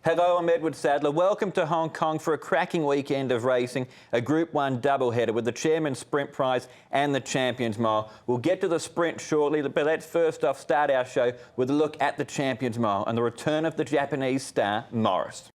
Hello, I'm Edward Sadler. Welcome to Hong Kong for a cracking weekend of racing, a Group 1 doubleheader with the Chairman's Sprint Prize and the Champions Mile. We'll get to the sprint shortly, but let's first off start our show with a look at the Champions Mile and the return of the Japanese star, Morris.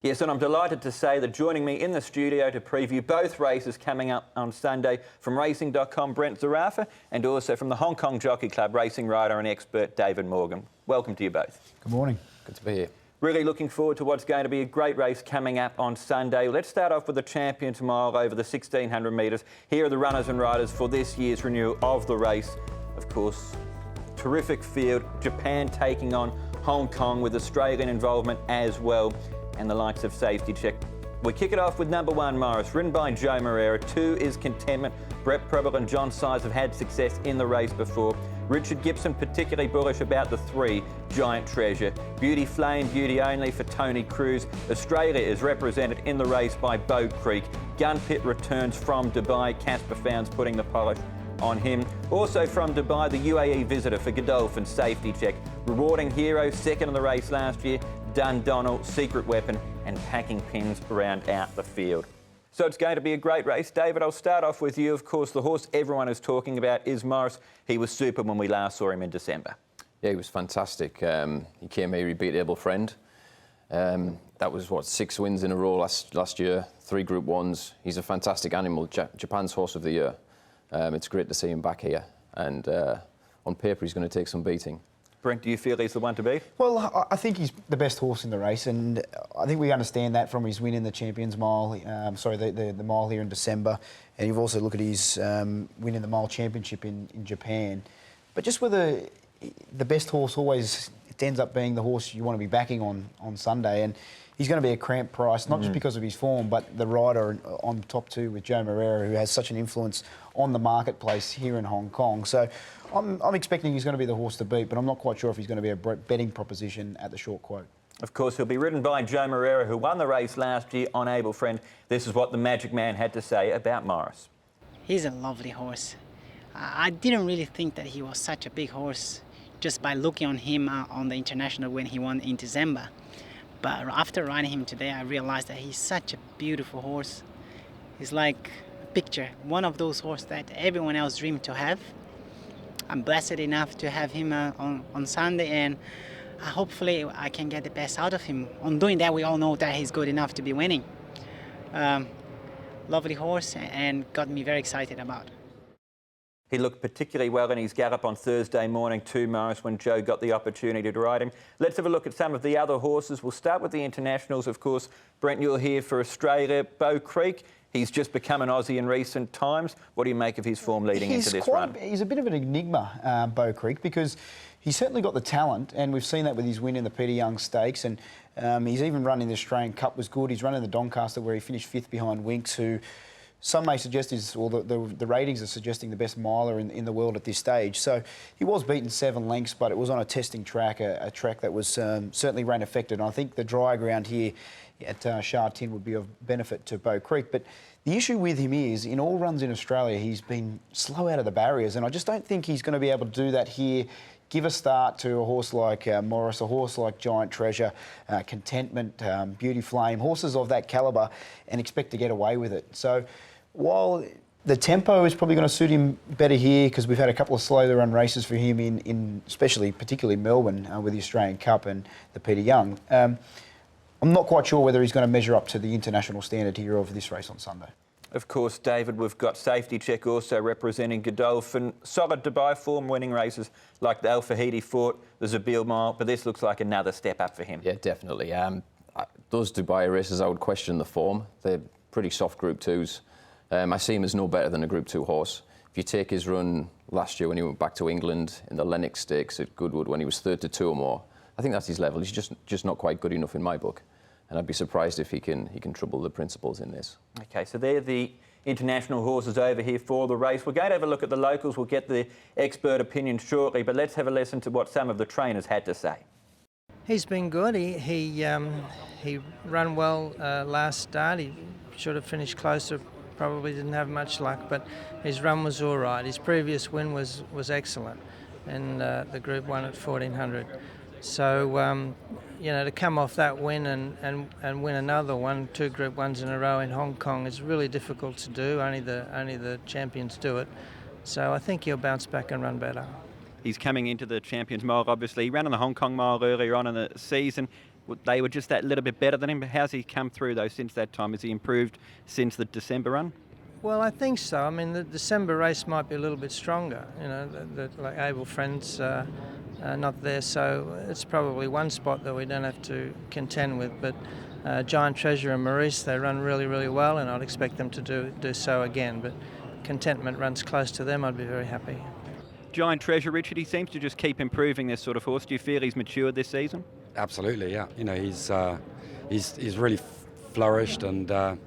Yes, and I'm delighted to say that joining me in the studio to preview both races coming up on Sunday from Racing.com, Brent Zarafa, and also from the Hong Kong Jockey Club, racing rider and expert David Morgan. Welcome to you both. Good morning. Good to be here. Really looking forward to what's going to be a great race coming up on Sunday. Let's start off with the Champions Mile over the 1,600 metres. Here are the runners and riders for this year's renewal of the race. Of course, terrific field. Japan taking on Hong Kong with Australian involvement as well, and the likes of Safety Check. We kick it off with number 1, Morris, ridden by Joe Moreira. 2 is Contentment. Brett Prebble and John Size have had success in the race before. Richard Gibson particularly bullish about the 3, Giant Treasure. Beauty Flame, Beauty Only for Tony Cruz. Australia is represented in the race by Bow Creek. Gun Pit returns from Dubai. Casper Founds putting the polish on him. Also from Dubai, the UAE Visitor for Godolphin, Safety Check. Rewarding Hero, second in the race last year. Dundonnell, Secret Weapon, and Packing Pins round out the field. So it's going to be a great race. David, I'll start off with you. Of course, the horse everyone is talking about is Morris. He was super when we last saw him in December. Yeah, he was fantastic. He came here, he beat Able Friend. That was, 6 wins in a row last year, 3 Group 1s. He's a fantastic animal, Japan's Horse of the Year. It's great to see him back here. And on paper, he's going to take some beating. Brent, do you feel he's the one to beat? Well, I think he's the best horse in the race, and I think we understand that from his win in the Champions Mile, the mile here in December, and you've also looked at his win in the Mile Championship in Japan. But just whether the best horse always, it ends up being the horse you want to be backing on Sunday, and he's going to be a cramped price, not just because of his form, but the rider on top 2 with Joe Moreira, who has such an influence on the marketplace here in Hong Kong. So I'm expecting he's going to be the horse to beat, but I'm not quite sure if he's going to be a betting proposition at the short quote. Of course, he'll be ridden by Joe Moreira, who won the race last year on Able Friend. This is what the Magic Man had to say about Morris. He's a lovely horse. I didn't really think that he was such a big horse just by looking on him on the international when he won in December. But after riding him today, I realized that he's such a beautiful horse. He's like a picture, one of those horses that everyone else dreamed to have. I'm blessed enough to have him on Sunday, and hopefully I can get the best out of him. On doing that, we all know that he's good enough to be winning. Lovely horse, and got me very excited about. He looked particularly well in his gallop on Thursday morning too, Morris, when Joe got the opportunity to ride him. Let's have a look at some of the other horses. We'll start with the internationals, of course. Brent, you're here for Australia. Bow Creek, he's just become an Aussie in recent times. What do you make of his form leading into this run? He's a bit of an enigma, Bow Creek, because he's certainly got the talent, and we've seen that with his win in the Peter Young Stakes, and he's even run in the Australian Cup was good. He's run in the Doncaster where he finished 5th behind Winks, who some may suggest is, or the ratings are suggesting, the best miler in the world at this stage. So he was beaten 7 lengths, but it was on a testing track, a track that was certainly rain affected. And I think the dry ground here at Sha Tin would be of benefit to Bow Creek. But the issue with him is, in all runs in Australia, he's been slow out of the barriers, and I just don't think he's going to be able to do that here. Give a start to a horse like Morris, a horse like Giant Treasure, Contentment, Beauty Flame, horses of that calibre, and expect to get away with it. So while the tempo is probably going to suit him better here, because we've had a couple of slow run races for him in particularly Melbourne with the Australian Cup and the Peter Young. I'm not quite sure whether he's going to measure up to the international standard here of this race on Sunday. Of course, David, we've got Safety Check also representing Godolphin. Solid Dubai form, winning races like the Al Fahidi Fort, the Zabeel Mile, but this looks like another step up for him. Yeah, definitely. Those Dubai races, I would question the form. They're pretty soft Group 2s. I see him as no better than a Group 2 horse. If you take his run last year when he went back to England in the Lennox Stakes at Goodwood when he was third to 2 or more, I think that's his level. He's just not quite good enough in my book. And I'd be surprised if he can trouble the principals in this. Okay, so they're the international horses over here for the race. We're going to have a look at the locals. We'll get the expert opinion shortly, but let's have a listen to what some of the trainers had to say. He's been good. He ran well last start. He should have finished closer. Probably didn't have much luck, but his run was all right. His previous win was excellent, and the Group 1 at 1400. So you know, to come off that win and win another one, 2 Group 1s in a row in Hong Kong is really difficult to do. Only the champions do it. So I think he'll bounce back and run better. He's coming into the Champions Mile, obviously. He ran on the Hong Kong Mile earlier on in the season. They were just that little bit better than him. How's he come through, though, since that time? Has he improved since the December run? Well, I think so. I mean, the December race might be a little bit stronger. You know, like Able Friends not there, so it's probably one spot that we don't have to contend with. But Giant Treasure and Maurice, they run really, really well, and I'd expect them to do so again. But Contentment runs close to them. I'd be very happy. Giant Treasure, Richard, he seems to just keep improving this sort of horse. Do you feel he's matured this season? Absolutely, yeah. You know, he's really flourished, and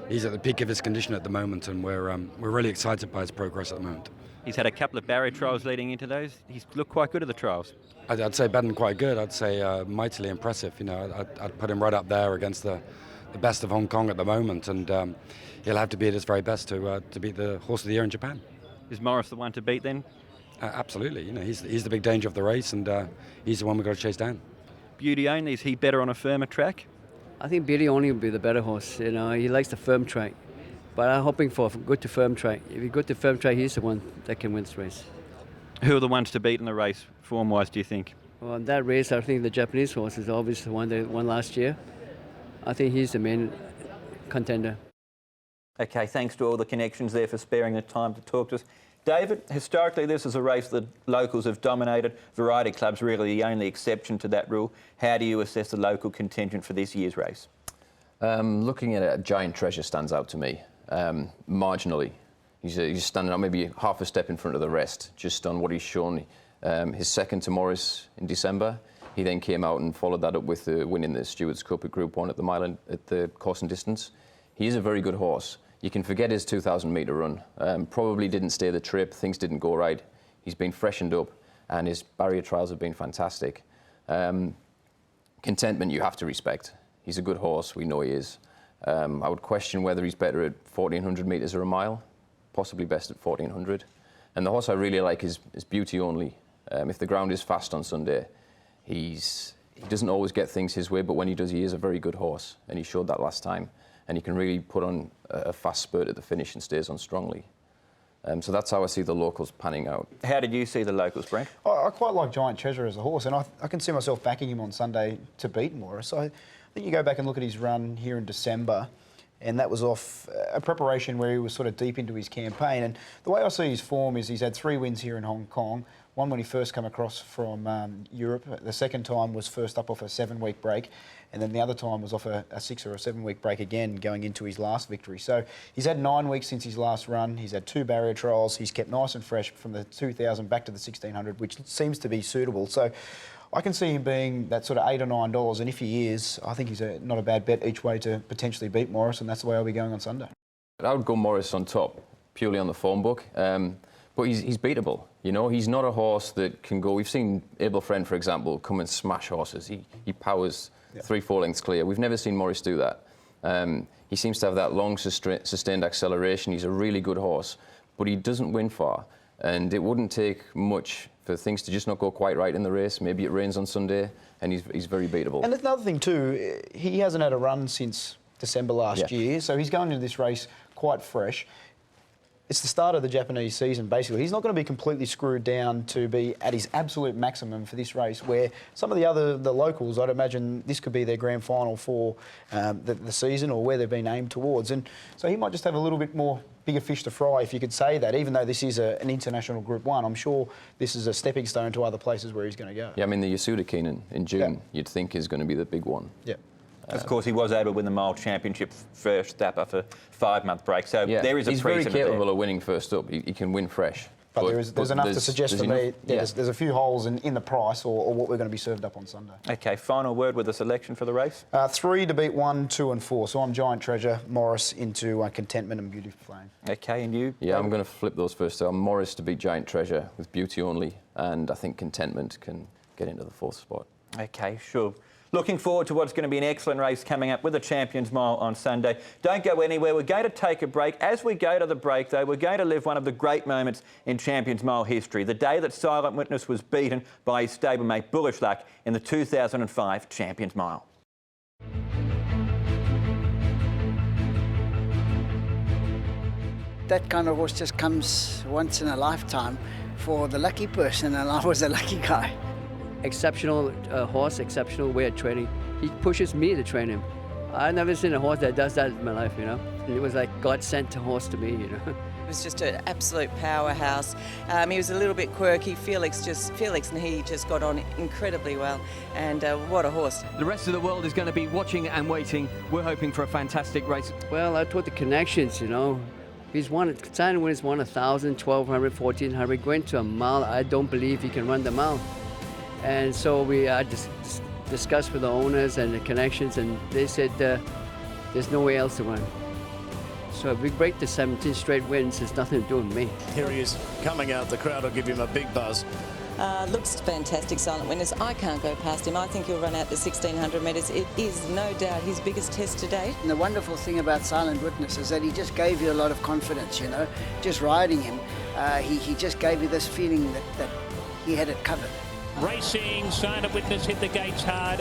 he's at the peak of his condition at the moment, and we're really excited by his progress at the moment. He's had a couple of barrier trials leading into those. He's looked quite good at the trials. I'd say better than quite good. I'd say mightily impressive. You know, I'd put him right up there against the best of Hong Kong at the moment, and he'll have to be at his very best to beat the Horse of the Year in Japan. Is Morris the one to beat then? Absolutely. You know, he's the big danger of the race, and he's the one we've got to chase down. Beauty Only, is he better on a firmer track? I think Beauty Only will be the better horse. You know, he likes the firm track, but I'm hoping for good to firm track. If he good to firm track, he's the one that can win this race. Who are the ones to beat in the race, form-wise, do you think? Well, in that race, I think the Japanese horse is obviously the one that won last year. I think he's the main contender. Okay, thanks to all the connections there for sparing the time to talk to us. David, historically this is a race that locals have dominated. Variety Club's really the only exception to that rule. How do you assess the local contingent for this year's race? Looking at it, Giant Treasure stands out to me, marginally. He's standing out maybe half a step in front of the rest, just on what he's shown. His second to Morris in December. He then came out and followed that up with winning the Stewards Cup at Group 1 at the mile at the course and distance. He is a very good horse. You can forget his 2,000-metre run. Probably didn't stay the trip, things didn't go right. He's been freshened up, and his barrier trials have been fantastic. Contentment you have to respect. He's a good horse, we know he is. I would question whether he's better at 1,400 metres or a mile, possibly best at 1,400. And the horse I really like is Beauty Only. If the ground is fast on Sunday, he doesn't always get things his way, but when he does, he is a very good horse, and he showed that last time. And he can really put on a fast spurt at the finish and stays on strongly. So that's how I see the locals panning out. How did you see the locals, Brent? I quite like Giant Treasure as a horse, and I can see myself backing him on Sunday to beat Morris. I think you go back and look at his run here in December, and that was off a preparation where he was sort of deep into his campaign. And the way I see his form is he's had 3 wins here in Hong Kong. One when he first came across from Europe. The second time was first up off a 7-week break, and then the other time was off a 6 or a 7-week break again, going into his last victory. So he's had 9 weeks since his last run. He's had 2 barrier trials. He's kept nice and fresh from the 2,000 back to the 1,600, which seems to be suitable. So I can see him being that sort of $8 or $9, and if he is, I think he's not a bad bet each way to potentially beat Morris, and that's the way I'll be going on Sunday. I would go Morris on top, purely on the form book. But he's beatable, you know. He's not a horse that can go. We've seen Able Friend, for example, come and smash horses. He powers 3-4 lengths clear. We've never seen Morris do that. He seems to have that long sustained acceleration. He's a really good horse, but he doesn't win far. And it wouldn't take much for things to just not go quite right in the race. Maybe it rains on Sunday, and he's very beatable. And another thing too, he hasn't had a run since December last year, so he's going into this race quite fresh. It's the start of the Japanese season, basically. He's not going to be completely screwed down to be at his absolute maximum for this race, where some of the locals, I'd imagine this could be their grand final for the season, or where they've been aimed towards. And so he might just have a little bit more bigger fish to fry, if you could say that. Even though this is an international Group 1, I'm sure this is a stepping stone to other places where he's going to go. Yeah, I mean, the Yasuda Keenan in June, you'd think is going to be the big one. Yeah. Of course, he was able to win the Mile Championship first up after a 5-month break, so there is a he's very precedent capable there. of winning first up. He can win fresh. But there's enough to suggest for me. Yeah. There's a few holes in the price or what we're going to be served up on Sunday. Okay, final word with the selection for the race? 3 to beat 1, 2 and 4. So I'm Giant Treasure, Morris into Contentment and Beauty Flame. Okay, and you? Yeah, I'm going to flip those first. So I'm Morris to beat Giant Treasure with Beauty only, and I think Contentment can get into the 4th spot. Okay, sure. Looking forward to what's going to be an excellent race coming up with the Champions Mile on Sunday. Don't go anywhere. We're going to take a break. As we go to the break, though, we're going to live one of the great moments in Champions Mile history, the day that Silent Witness was beaten by his stablemate Bullish Luck in the 2005 Champions Mile. That kind of horse just comes once in a lifetime for the lucky person, and I was a lucky guy. Exceptional horse, exceptional way of training. He pushes me to train him. I've never seen a horse that does that in my life, you know. It was like God sent a horse to me, you know. He was just an absolute powerhouse. He was a little bit quirky. Felix and he just got on incredibly well. And what a horse. The rest of the world is going to be watching and waiting. We're hoping for a fantastic race. Well, I thought the connections, you know. He's won, Silent Witness won 1,000, 1,200, 1,400. Going to a mile, I don't believe he can run the mile. And so we discussed with the owners and the connections, and they said there's no way else to run. So if we break the 17 straight wins, there's nothing to do with me. Here he is coming out. The crowd will give him a big buzz. Looks fantastic, Silent Witness. I can't go past him. I think he'll run out the 1,600 metres. It is no doubt his biggest test to date. And the wonderful thing about Silent Witness is that he just gave you a lot of confidence, you know. Just riding him, he just gave you this feeling that he had it covered. Racing, Silent Witness hit the gates hard.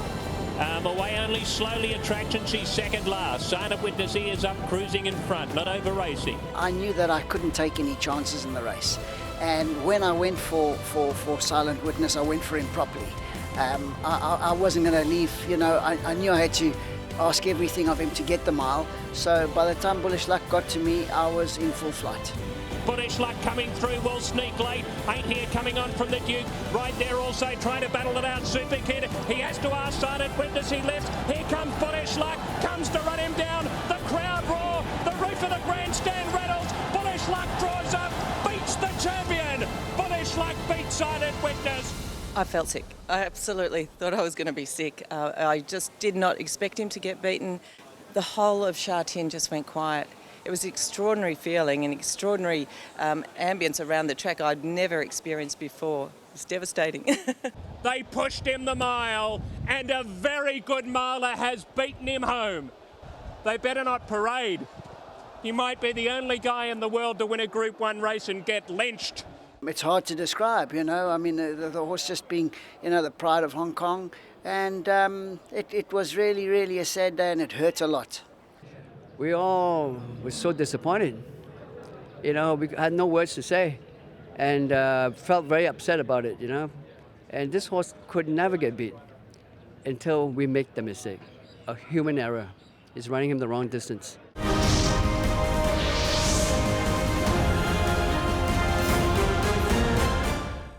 Away only slowly, Attraction, she's second last. Silent Witness ears up, cruising in front, not over racing. I knew that I couldn't take any chances in the race. And when I went for Silent Witness, I went for him properly. I wasn't going to leave, you know, I knew I had to ask everything of him to get the mile. So by the time Bullish Luck got to me, I was in full flight. Bullish Luck coming through, will sneak late. Ain't Here coming on from the Duke. Right there also trying to battle it out. Super Kid, he has to ask Silent Witness, he left. Here comes Bullish Luck, comes to run him down. The crowd roar, the roof of the grandstand rattles. Bullish Luck draws up, beats the champion. Bullish Luck beats Silent Witness. I felt sick. I absolutely thought I was going to be sick. I just did not expect him to get beaten. The whole of Sha Tin just went quiet. It was an extraordinary feeling, an extraordinary ambience around the track I'd never experienced before. It was devastating. They pushed him the mile, and a very good miler has beaten him home. They better not parade. He might be the only guy in the world to win a Group 1 race and get lynched. It's hard to describe, you know. I mean, the horse just being, you know, the pride of Hong Kong. And it was really, really a sad day, and it hurt a lot. We all were so disappointed. You know, we had no words to say and felt very upset about it, you know. And this horse could never get beat until we make the mistake. A human error is running him the wrong distance.